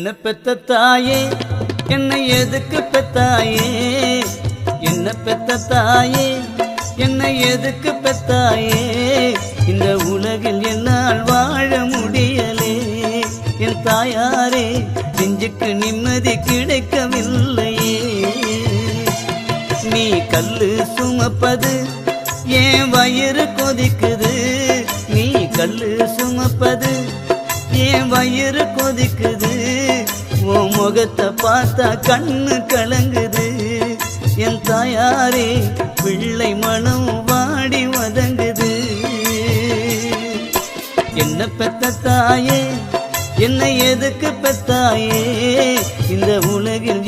என்ன பெத்த தாயே என்னை எதுக்கு பெத்தாயே, என்ன பெத்த தாயே என்னை எதுக்கு பெத்தாயே, இந்த உலகில் என்னால் வாழ முடியலே. என் தாயாரே நெஞ்சுக்கு நிம்மதி கிடைக்கவில்லையே. நீ கல்லு சுமப்பது ஏன் வயிறு கொதிக்குது, நீ கல்லு சுமப்பது ஏன் வயிறு கொதிக்குது, உன் முகத்தை பார்த்தா கண்ணு கலங்குது. என் தாயாரே பிள்ளை மனம் வாடி வதங்குது. என்ன பெத்த தாயே என்னை எதுக்கு பெத்தாயே, இந்த உலகில்